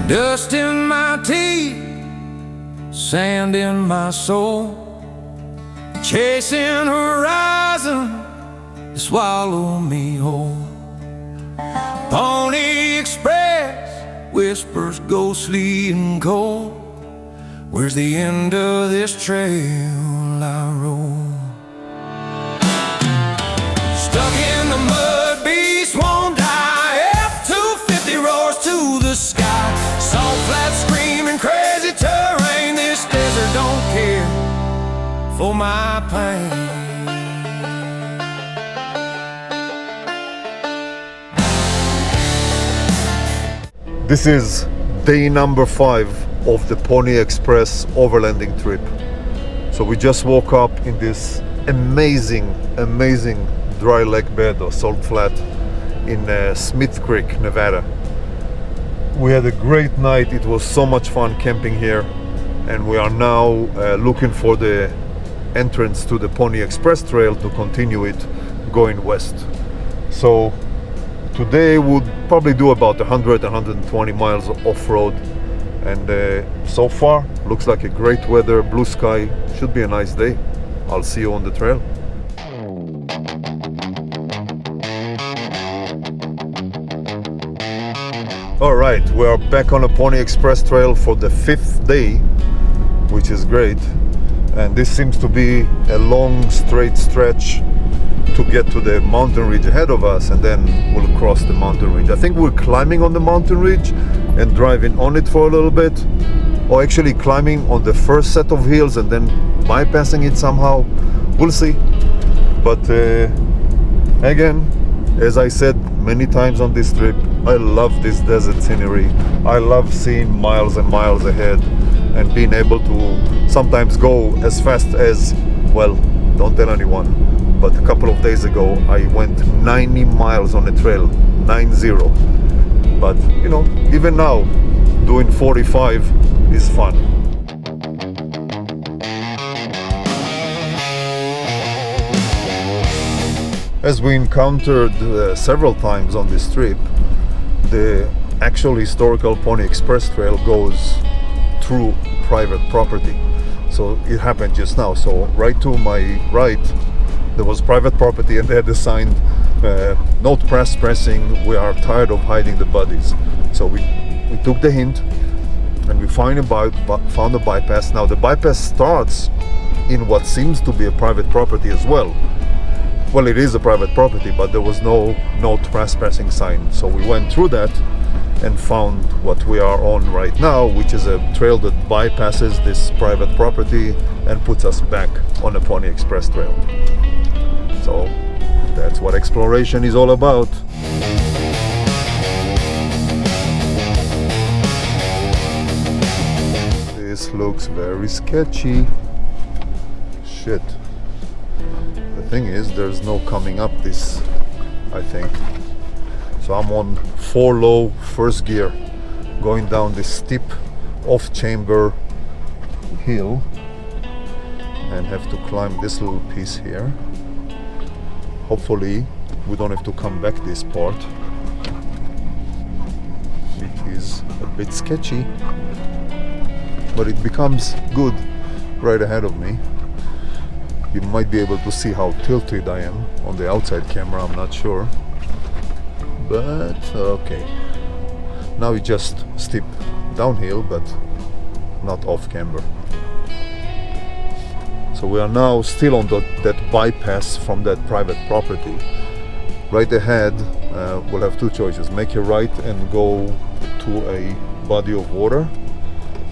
Dust in my teeth, sand in my soul, chasing horizon to swallow me whole. Pony Express whispers ghostly and cold, where's the end of this trail I roll? Stuck in the mud, beast won't die. F-250 roars to the sky. Salt flat screaming, crazy terrain. This desert don't care for my pain. This is day number 5 of the Pony Express overlanding trip. So we just woke up in this amazing dry lake bed or salt flat in Smith Creek, Nevada. We had a great night. It was so much fun camping here, and we are now looking for the entrance to the Pony Express trail to continue it going west. So today we'll probably do about 120 miles off-road, and so far looks like a great weather, blue sky, should be a nice day. I'll see you on the trail. Alright, we are back on the Pony Express trail for the 5th day, which is great, and this seems to be a long straight stretch to get to the mountain ridge ahead of us, and then we'll cross the mountain ridge. I think we're climbing on the mountain ridge and driving on it for a little bit, or actually climbing on the first set of hills and then bypassing it somehow. We'll see. But again, as I said many times on this trip, I love this desert scenery. I love seeing miles and miles ahead and being able to sometimes go as fast as, well, don't tell anyone, but a couple of days ago I went 90 miles on a trail, 90. But you know, even now doing 45 is fun. As we encountered several times on this trip, the actual historical Pony Express trail goes through private property. So it happened just now. So right to my right there was private property, and they had a sign, "Not pressing, we are tired of hiding the bodies." So we took the hint and we found a bypass. Now the bypass starts in what seems to be a private property as well. Well, it is a private property, but there was no trespassing sign. So we went through that and found what we are on right now, which is a trail that bypasses this private property and puts us back on the Pony Express trail. So that's what exploration is all about. This looks very sketchy. Shit. The thing is, there's no coming up this, I think. So I'm on 4 low first gear, going down this steep off-camber hill, and have to climb this little piece here. Hopefully we don't have to come back this part. It is a bit sketchy, but it becomes good right ahead of me. You might be able to see how tilted I am on the outside camera, I'm not sure. But okay. Now it's just steep downhill, but not off-camber. So we are now still on that bypass from that private property. Right ahead, we'll have 2 choices. Make a right and go to a body of water,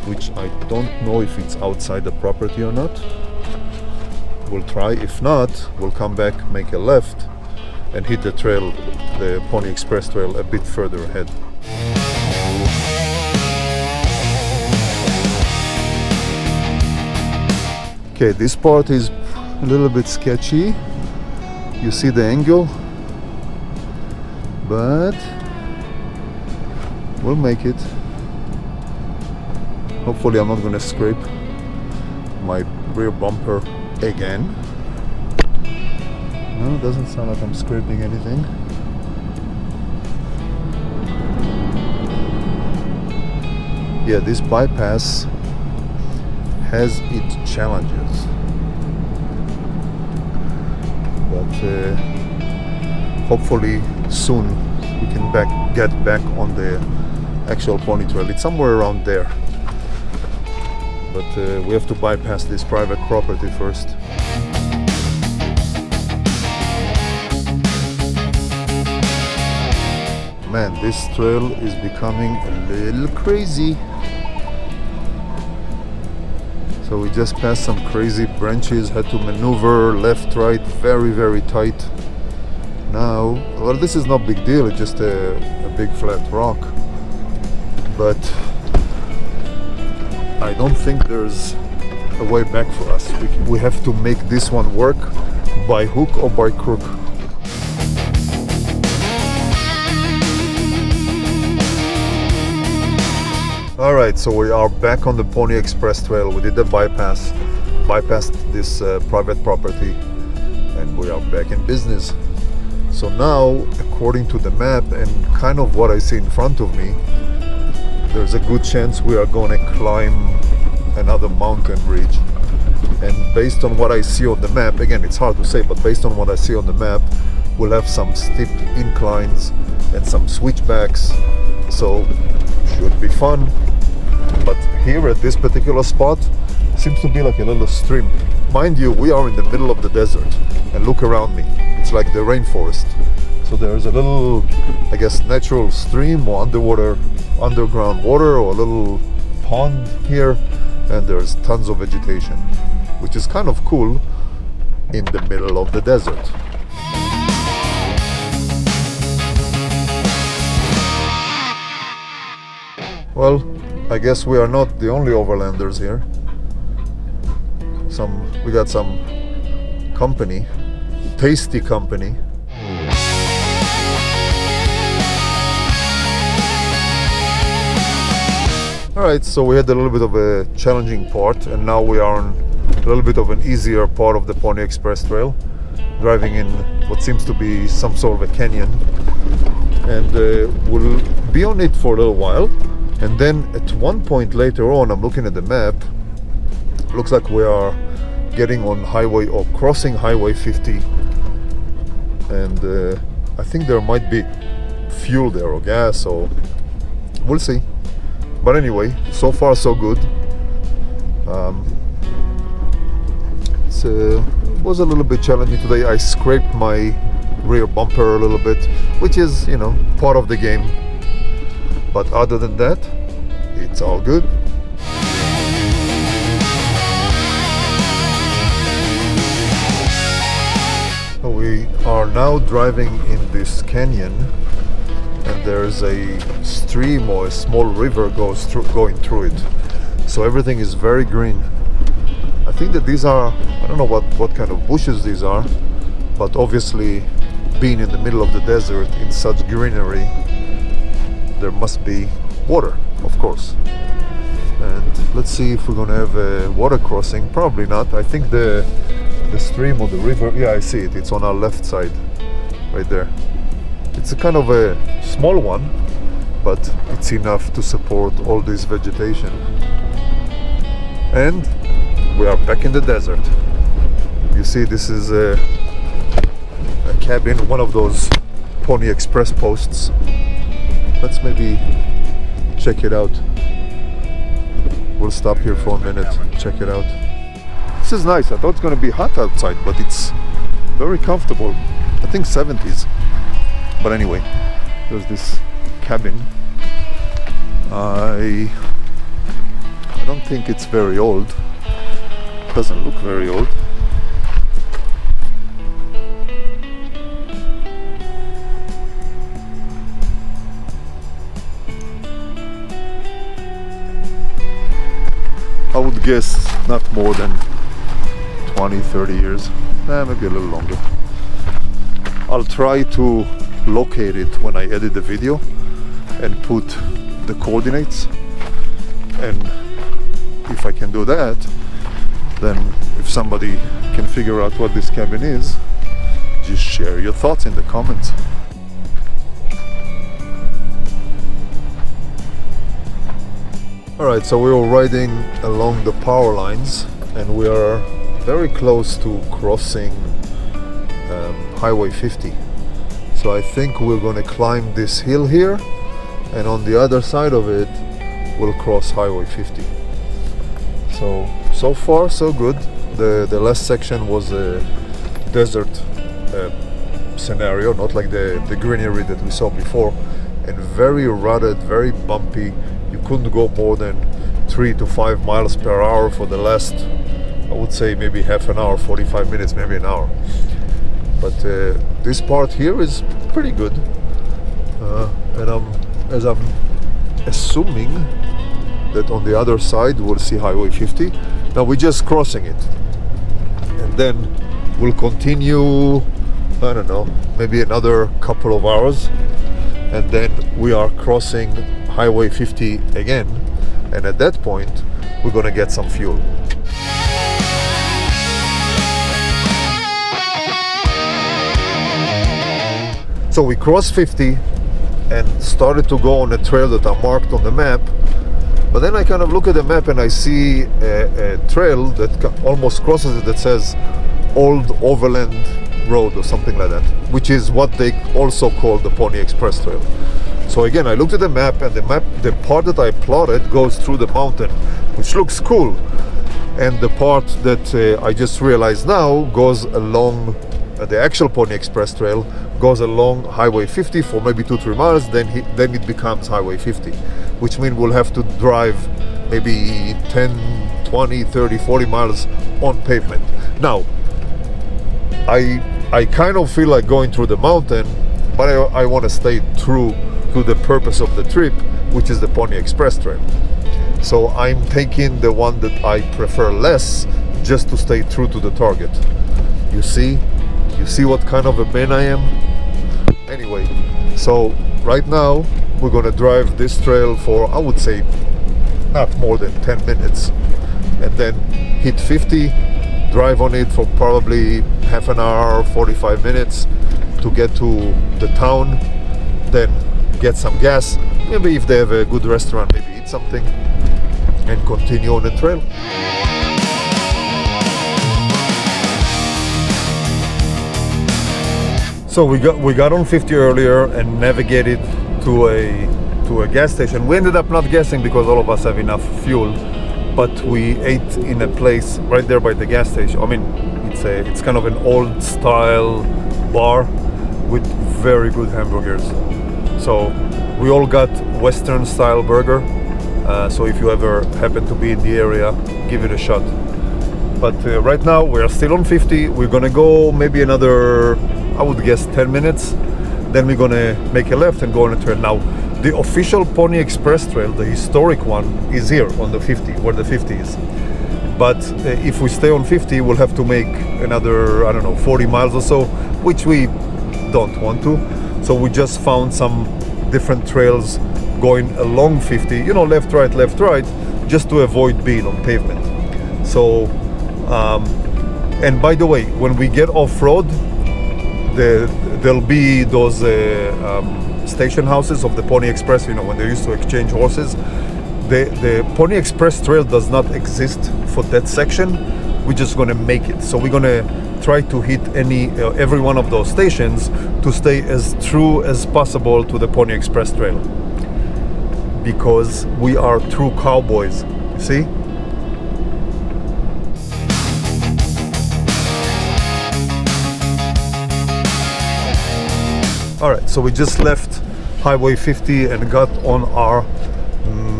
which I don't know if it's outside the property or not. We'll try. If not, we'll come back, make a left, and hit the trail, the Pony Express trail, a bit further ahead. Okay, this part is a little bit sketchy. You see the angle, but we'll make it. Hopefully I'm not gonna scrape my rear bumper again. No, it doesn't sound like I'm scraping anything. Yeah, this bypass has its challenges, but hopefully soon we can get back on the actual pony trail. It's somewhere around there, but we have to bypass this private property first. Man, this trail is becoming a little crazy. So we just passed some crazy branches, had to maneuver left, right, very, very tight. Now, well, this is no big deal, it's just a big flat rock. But I don't think there's a way back for us. We have to make this one work by hook or by crook. Alright, so we are back on the Pony Express Trail. We did the bypassed this private property, and we are back in business. So now, according to the map and kind of what I see in front of me, there's a good chance we are going to climb another mountain ridge. And based on what I see on the map, again, it's hard to say, but based on what I see on the map, we'll have some steep inclines and some switchbacks. So should be fun. But here at this particular spot seems to be like a little stream. Mind you, we are in the middle of the desert, and look around me, it's like the rainforest. So there's a little, I guess, natural stream or underground water, or a little pond here, and there's tons of vegetation, which is kind of cool in the middle of the desert. Well, I guess we are not the only overlanders here. We got some company, tasty company. Alright, so we had a little bit of a challenging part, and now we are on a little bit of an easier part of the Pony Express Trail, driving in what seems to be some sort of a canyon, and we'll be on it for a little while. And then at one point later on, I'm looking at the map, looks like we are getting on highway or crossing highway 50, and I think there might be fuel there or gas, so we'll see. But anyway, so far so good. It was a little bit challenging today. I scraped my rear bumper a little bit, which is, you know, part of the game. But other than that, it's all good. We are now driving in this canyon, and there's a stream or a small river going through it. So everything is very green. I think that these are, I don't know what kind of bushes these are, but obviously being in the middle of the desert in such greenery, there must be water, of course. And let's see if we're gonna have a water crossing. Probably not. I think the stream or the river, yeah, I see it. It's on our left side, right there. It's a kind of a small one, but it's enough to support all this vegetation. And we are back in the desert. You see, this is a cabin, one of those Pony Express posts. Let's maybe check it out. We'll stop here for a minute, check it out. This is nice. I thought it's going to be hot outside, but it's very comfortable. I think 70s. But anyway, there's this cabin. I don't think it's very old. Doesn't look very old. I would guess not more than 20-30 years, maybe a little longer. I'll try to locate it when I edit the video and put the coordinates, and if I can do that, then if somebody can figure out what this cabin is, just share your thoughts in the comments. All right, so we were riding along the power lines and we are very close to crossing Highway 50. So I think we're going to climb this hill here, and on the other side of it we'll cross Highway 50. So far so good. The last section was a desert scenario, not like the greenery that we saw before, and very rutted, very bumpy. You couldn't go more than 3 to 5 miles per hour for the last, I would say, maybe half an hour, 45 minutes, maybe an hour. But this part here is pretty good, and I'm assuming that on the other side we'll see Highway 50. Now we're just crossing it, and then we'll continue, I don't know, maybe another couple of hours, and then we are crossing Highway 50 again, and at that point we're gonna get some fuel. So we crossed 50 and started to go on a trail that I marked on the map, but then I kind of look at the map and I see a trail that almost crosses it that says Old Overland Road or something like that, which is what they also call the Pony Express Trail. So again, I looked at the map, and the part that I plotted goes through the mountain, which looks cool, and the part that I just realized now goes along the actual Pony Express Trail, goes along Highway 50 for maybe 2-3 miles, then it becomes Highway 50, which means we'll have to drive maybe 10, 20, 30, 40 miles on pavement. Now, I kind of feel like going through the mountain, but I want to stay true to the purpose of the trip, which is the Pony Express Trail. So I'm taking the one that I prefer less, just to stay true to the target. You see what kind of a man I am? Anyway, so right now we're gonna drive this trail for, I would say, not more than 10 minutes, and then hit 50, drive on it for probably half an hour, 45 minutes to get to the town, then get some gas, maybe if they have a good restaurant, maybe eat something, and continue on the trail. So we got on 50 earlier and navigated to a gas station. We ended up not gassing because all of us have enough fuel, but we ate in a place right there by the gas station. I mean, it's kind of an old style bar with very good hamburgers. So we all got Western style burger. So if you ever happen to be in the area, give it a shot. But right now we are still on 50. We're gonna go maybe another, I would guess, 10 minutes. Then we're gonna make a left and go on a trail. Now, the official Pony Express Trail, the historic one, is here on the 50, where the 50 is. But if we stay on 50, we'll have to make another, I don't know, 40 miles or so, which we don't want to. So we just found some different trails going along 50, you know, left, right, just to avoid being on pavement. So, and by the way, when we get off-road, there'll be those station houses of the Pony Express, you know, when they used to exchange horses. The Pony Express Trail does not exist for that section. We're just gonna make it. So we're gonna try to hit every one of those stations to stay as true as possible to the Pony Express Trail, because we are true cowboys, you see? Alright, so we just left Highway 50 and got on our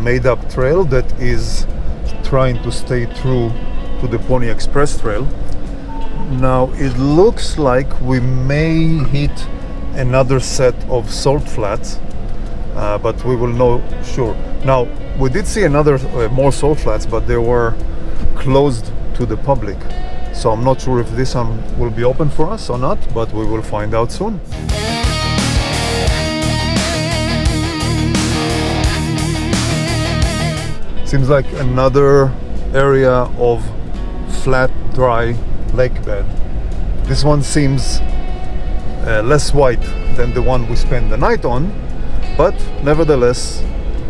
made-up trail that is trying to stay true to the Pony Express Trail. Now it looks like we may hit another set of salt flats, but we will know sure. Now we did see more salt flats, but they were closed to the public, so I'm not sure if this one will be open for us or not, but we will find out soon. Seems like another area of flat, dry lake bed. This one seems less white than the one we spent the night on, but nevertheless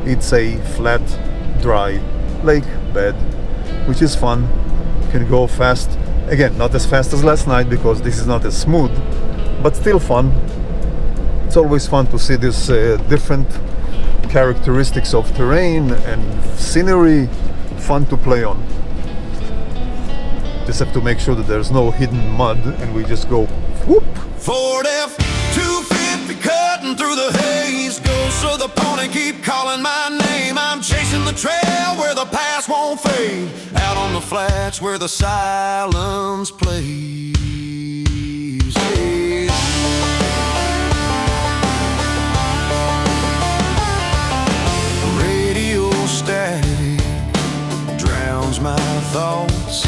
it's a flat dry lake bed, which is fun. Can go fast. Again, not as fast as last night because this is not as smooth, but still fun. It's always fun to see this different characteristics of terrain and scenery. Fun to play on. Just have to make sure that there's no hidden mud and we just go whoop. Ford F-250 cutting through the haze. Goes so the pony keep calling my name. I'm chasing the trail where the past won't fade. Out on the flats where the silence plays. Radio static drowns my thoughts.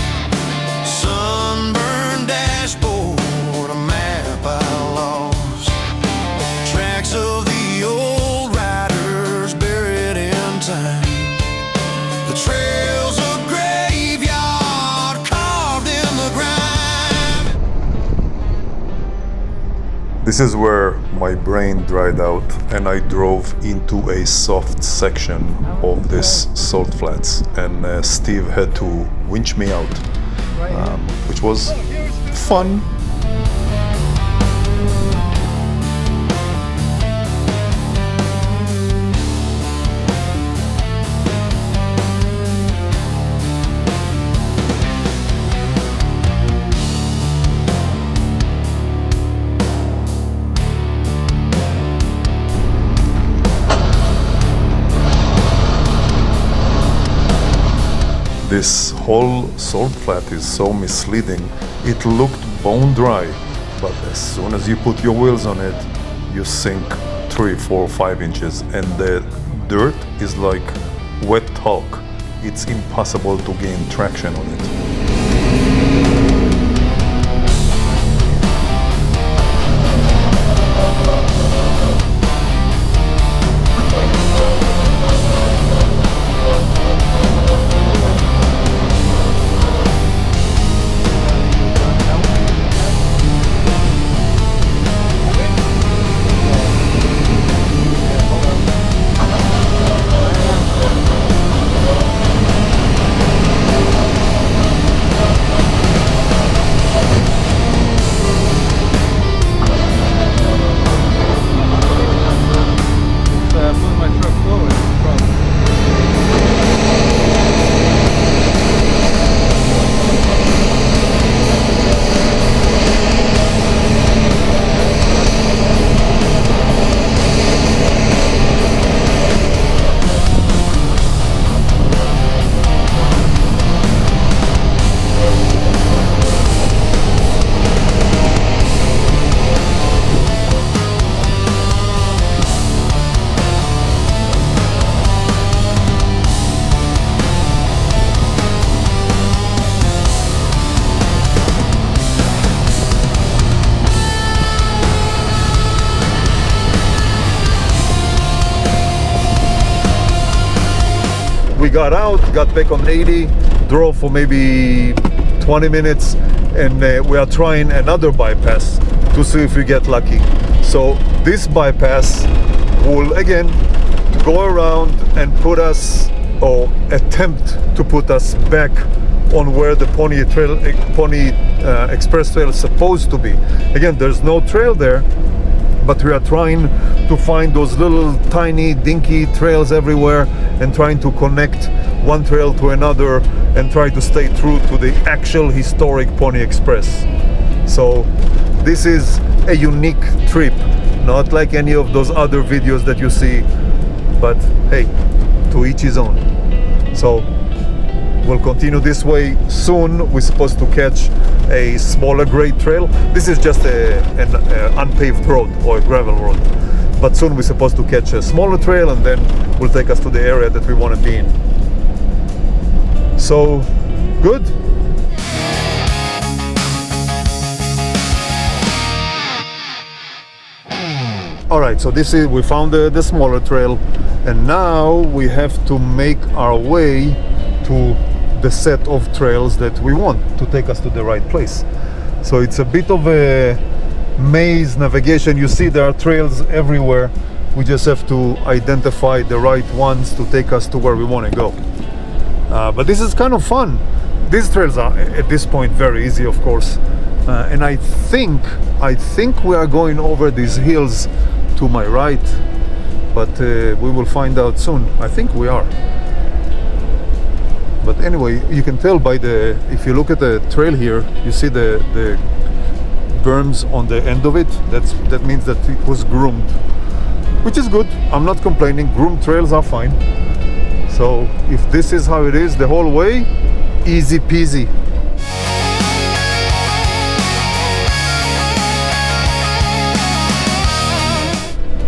Sunburned dashboard, a map I lost. Tracks of the old riders buried in time. The trails of graveyard carved in the grime. This is where my brain dried out and I drove into a soft section of this salt flats, and Steve had to winch me out, which was fun. This whole salt flat is so misleading. It looked bone dry, but as soon as you put your wheels on it, you sink 3, 4, 5 inches, and the dirt is like wet talc. It's impossible to gain traction on it. We got out, got back on 80, drove for maybe 20 minutes, and we are trying another bypass to see if we get lucky. So this bypass will again go around and put us, or attempt to put us back on where the Pony Express Trail is supposed to be. Again, there's no trail there, but we are trying to find those little tiny dinky trails everywhere and trying to connect one trail to another and try to stay true to the actual historic Pony Express. So this is a unique trip, not like any of those other videos that you see, but hey, to each his own. So we'll continue this way. Soon we're supposed to catch a smaller grade trail. This is just an unpaved road or a gravel road, but soon we're supposed to catch a smaller trail, and then will take us to the area that we want to be in. So good. All right, so this is, we found the smaller trail, and now we have to make our way to the set of trails that we want to take us to the right place. So it's a bit of a maze navigation. You see there are trails everywhere. We just have to identify the right ones to take us to where we want to go. But this is kind of fun. These trails are at this point very easy, of course. And I think we are going over these hills to my right, but we will find out soon. I think we are. But anyway, you can tell by if you look at the trail here, you see the berms on the end of it. That means that it was groomed, which is good. I'm not complaining. Groomed trails are fine. So if this is how it is the whole way, easy peasy.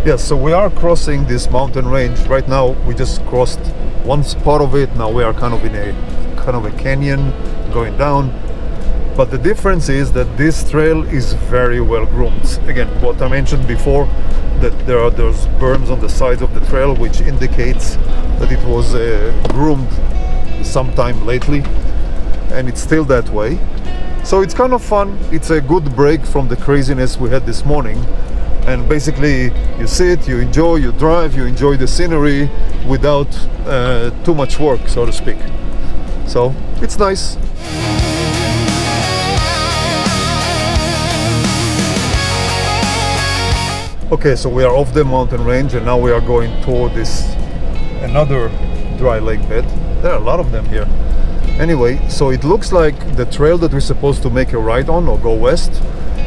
Yes, so we are crossing this mountain range. Right now we just crossed one part of it. Now we are kind of in a canyon going down. But the difference is that this trail is very well groomed. Again, what I mentioned before, that there are those berms on the sides of the trail, which indicates that it was groomed sometime lately, and it's still that way. So it's kind of fun. It's a good break from the craziness we had this morning. And basically you sit, you enjoy, you drive, you enjoy the scenery without too much work, so to speak. So it's nice. Okay, so we are off the mountain range and now we are going toward another dry lake bed. There are a lot of them here. Anyway, so it looks like the trail that we're supposed to make a right on or go west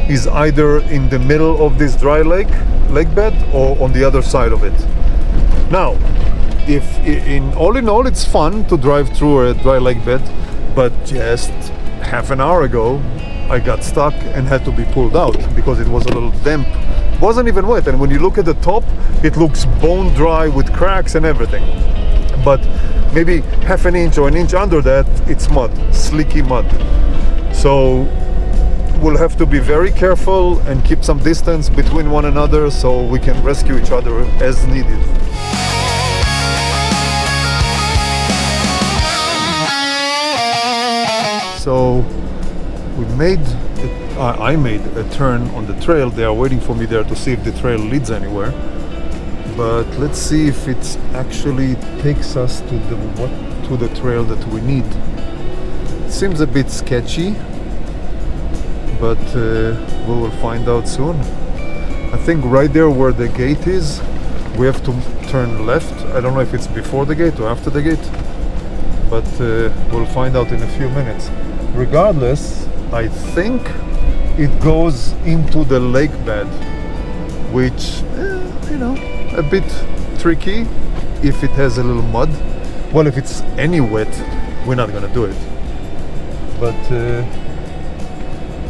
is either in the middle of this dry lake bed or on the other side of it. Now, all in all, it's fun to drive through a dry lake bed, but just half an hour ago, I got stuck and had to be pulled out because it was a little damp. It wasn't even wet, and when you look at the top, it looks bone dry with cracks and everything. But maybe half an inch or an inch under that, it's mud, slicky mud. So we'll have to be very careful and keep some distance between one another so we can rescue each other as needed. So I made a turn on the trail. They are waiting for me there to see if the trail leads anywhere. But let's see if it actually takes us to the trail that we need. It seems a bit sketchy, but we will find out soon. I think right there where the gate is, we have to turn left. I don't know if it's before the gate or after the gate, but we'll find out in a few minutes. Regardless, I think it goes into the lake bed, which, a bit tricky if it has a little mud. Well, if it's any wet, we're not gonna do it. But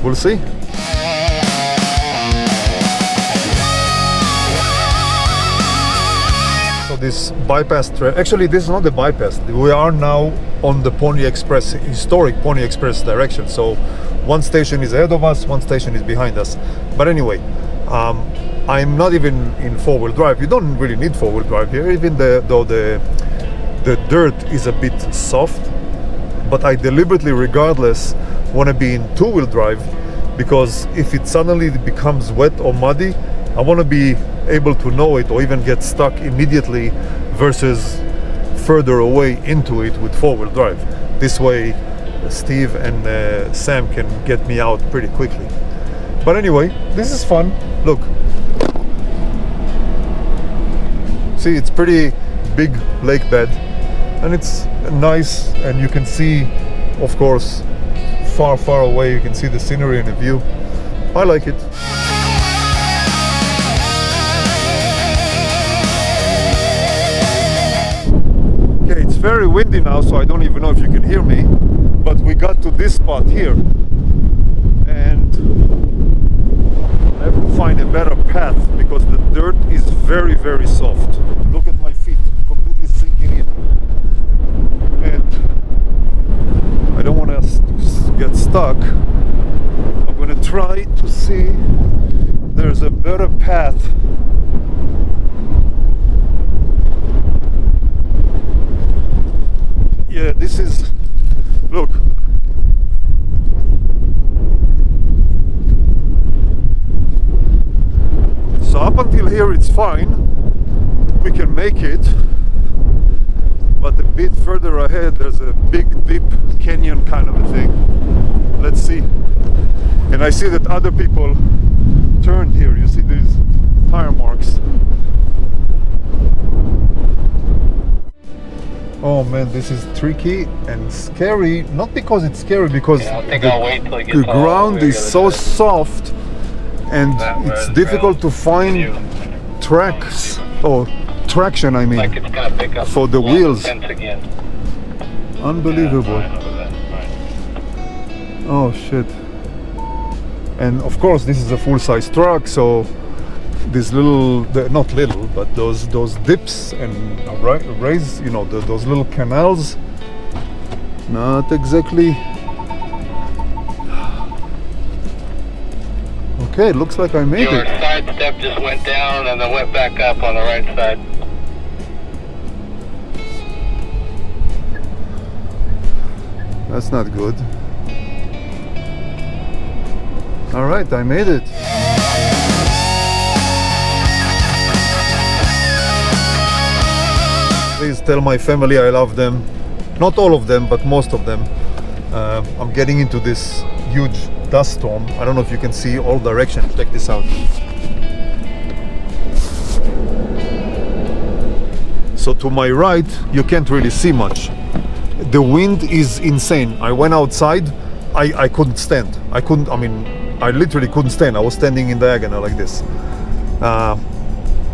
we'll see. So this bypass trail, actually this is not the bypass. We are now on the Pony Express, historic Pony Express direction. So one station is ahead of us, one station is behind us. But anyway, I'm not even in four-wheel drive. You don't really need four-wheel drive here, even though the dirt is a bit soft. But I deliberately, regardless, want to be in two-wheel drive, because if it suddenly becomes wet or muddy, I want to be able to know it or even get stuck immediately versus further away into it with four-wheel drive. This way Steve and Sam can get me out pretty quickly. But anyway, this is fun. Look, see, it's pretty big lake bed and it's nice, and you can see, of course, far away you can see the scenery and the view. I like it. Okay, it's very windy now, so I don't even know if you can hear me, but we got to this spot here and I have to find a better path because the dirt is very soft. Look at my feet, completely sinking in, and I don't want us to get stuck. I'm going to try to see if there's a better path. Yeah, this is, look. So up until here it's fine, we can make it, but a bit further ahead there's a big deep canyon kind of a thing. Let's see. And I see that other people turned here. You see these tire marks. Oh man, this is tricky and scary. Not because it's scary, because the ground is so soft and it's difficult to find tracks or traction, I mean, like it's gonna pick up for the wheels. again. Unbelievable. Oh shit. And of course this is a full-size truck, so these little, not little, but those dips and raise, you know, those little canals, not exactly. Okay, looks like I made Your it. side step just went down and then went back up on the right side. That's not good. All right, I made it. Please tell my family I love them. Not all of them, but most of them. I'm getting into this huge dust storm. I don't know if you can see all directions. Check this out. So to my right, you can't really see much. The wind is insane. I went outside, I couldn't stand. I literally couldn't stand. I was standing in diagonal like this.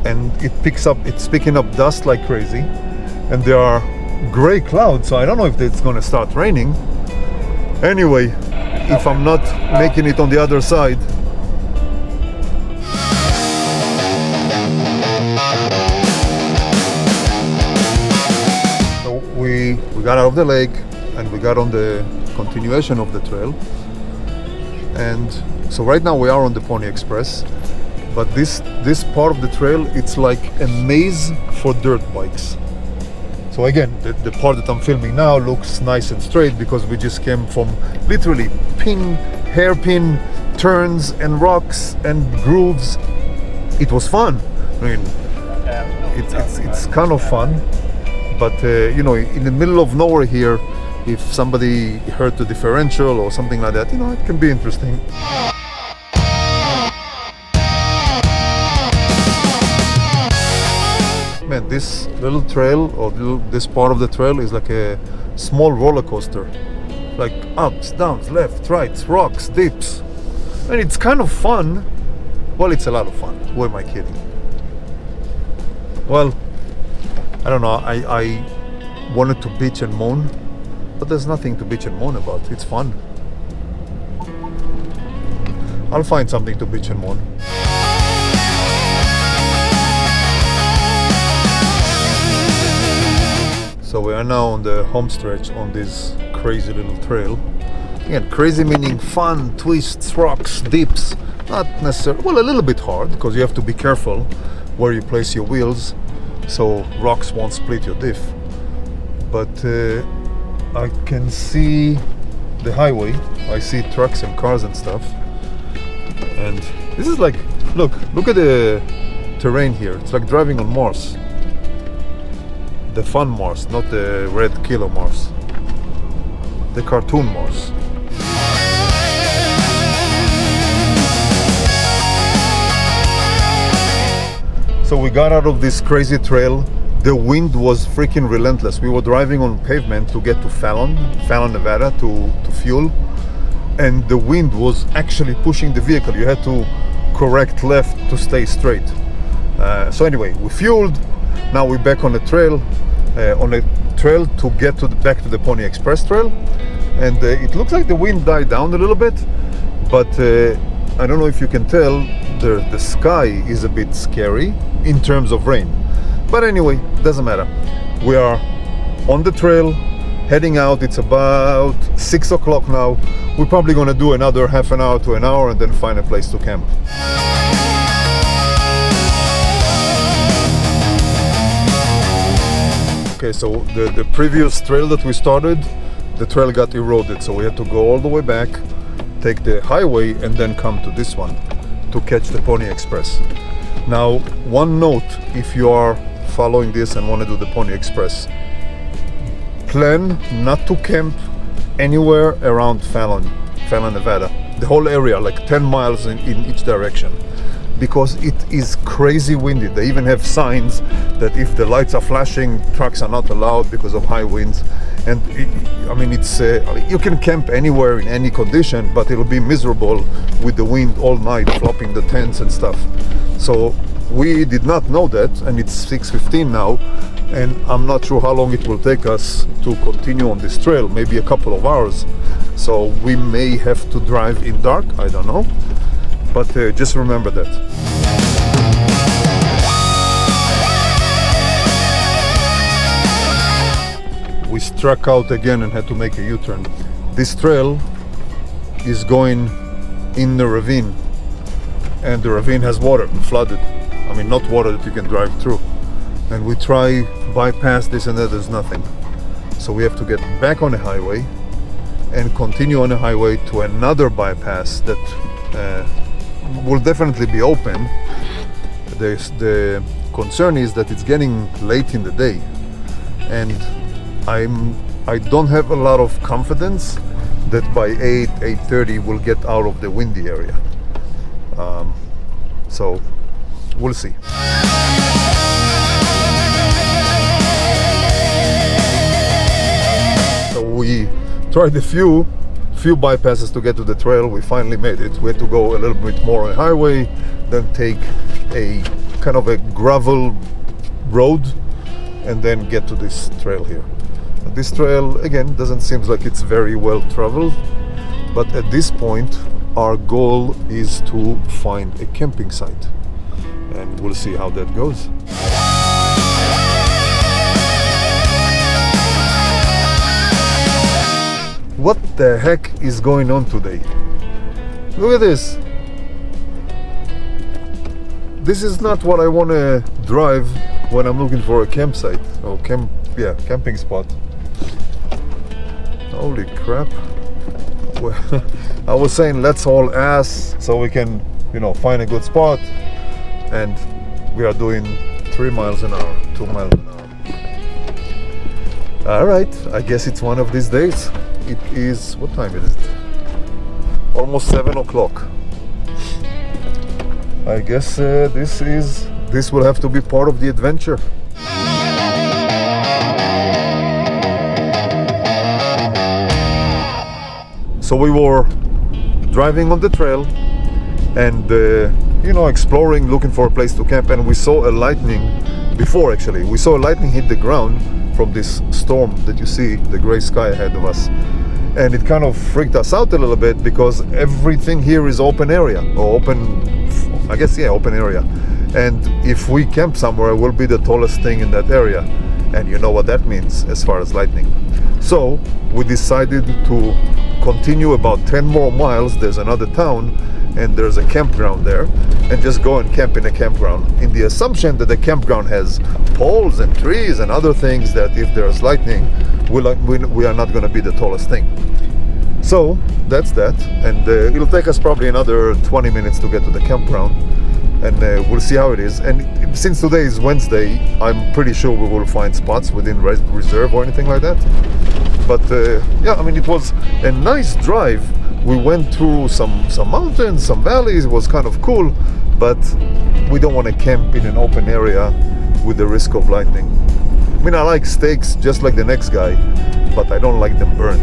And it's picking up dust like crazy. And there are gray clouds, so I don't know if it's gonna start raining. Anyway, if I'm not making it on the other side. So we got out of the lake and we got on the continuation of the trail. And so right now we are on the Pony Express, but this part of the trail, it's like a maze for dirt bikes. So again, the part that I'm filming now looks nice and straight because we just came from literally hairpin turns and rocks and grooves. It was fun. I mean, it's kind of fun, but you know, in the middle of nowhere here, if somebody hurt the differential or something like that, you know, it can be interesting. Man, this little trail or this part of the trail is like a small roller coaster, like ups, downs, left, right, rocks, dips, and it's kind of fun. Well, it's a lot of fun. Who am I kidding? Well, I don't know. I wanted to bitch and moan, but there's nothing to bitch and moan about. It's fun. I'll find something to bitch and moan. So we are now on the home stretch on this crazy little trail. Again, crazy meaning fun, twists, rocks, dips. Not necessarily, well, a little bit hard because you have to be careful where you place your wheels so rocks won't split your diff. But I can see the highway. I see trucks and cars and stuff. And this is like, look at the terrain here. It's like driving on Mars. The fun Mars, not the red kilo Mars. The cartoon Mars. So we got out of this crazy trail. The wind was freaking relentless. We were driving on pavement to get to Fallon, Nevada, to fuel. And the wind was actually pushing the vehicle. You had to correct left to stay straight. So anyway, we fueled. Now we're back on the trail, to get back to the Pony Express trail, and it looks like the wind died down a little bit, but I don't know if you can tell, the sky is a bit scary in terms of rain. But anyway, doesn't matter. We are on the trail, heading out. It's about 6 o'clock now. We're probably gonna do another half an hour to an hour and then find a place to camp. Okay, so the previous trail that we started, the trail got eroded, so we had to go all the way back, take the highway, and then come to this one to catch the Pony Express. Now, one note, if you are following this and want to do the Pony Express, plan not to camp anywhere around Fallon, Nevada. The whole area, like 10 miles in each direction, because it is crazy windy. They even have signs that if the lights are flashing, trucks are not allowed because of high winds. And you can camp anywhere in any condition, but it'll be miserable with the wind all night, flopping the tents and stuff. So we did not know that, and it's 6:15 now, and I'm not sure how long it will take us to continue on this trail, maybe a couple of hours. So we may have to drive in dark, I don't know, but just remember that. We struck out again and had to make a U-turn. This trail is going in the ravine, and the ravine has water, flooded. I mean, not water that you can drive through. And we try bypass this and that, there's nothing. So we have to get back on the highway and continue on the highway to another bypass that will definitely be open. The concern is that it's getting late in the day, and I don't have a lot of confidence that by 8:30 we'll get out of the windy area. So we'll see. So we tried a few bypasses to get to the trail. We finally made it. We had to go a little bit more on the highway, then take a kind of a gravel road, and then get to this trail here. This trail, again, doesn't seem like it's very well traveled, but at this point our goal is to find a camping site, and we'll see how that goes. What the heck is going on today? Look at this. This is not what I want to drive when I'm looking for a campsite or camping spot. Holy crap. Well, I was saying let's all ass so we can, find a good spot, and we are doing 3 miles an hour, 2 miles an hour. All right, I guess it's one of these days. It is, what time is it? Almost 7 o'clock. I guess this will have to be part of the adventure. So we were driving on the trail and exploring, looking for a place to camp, and we saw a lightning before. Actually, we saw a lightning hit the ground from this storm that you see, the gray sky ahead of us, and it kind of freaked us out a little bit because everything here is open area, or open area, and if we camp somewhere, we'll be the tallest thing in that area, and you know what that means as far as lightning. So we decided to continue about 10 more miles. There's another town and there's a campground there, and just go and camp in a campground, in the assumption that the campground has poles and trees and other things that if there's lightning, we are not going to be the tallest thing. So that's that, and it'll take us probably another 20 minutes to get to the campground, and we'll see how it is. And since today is Wednesday, I'm pretty sure we will find spots within reserve or anything like that. But it was a nice drive. We went through some mountains, some valleys. It was kind of cool, but we don't want to camp in an open area with the risk of lightning. I mean, I like steaks just like the next guy, but I don't like them burned.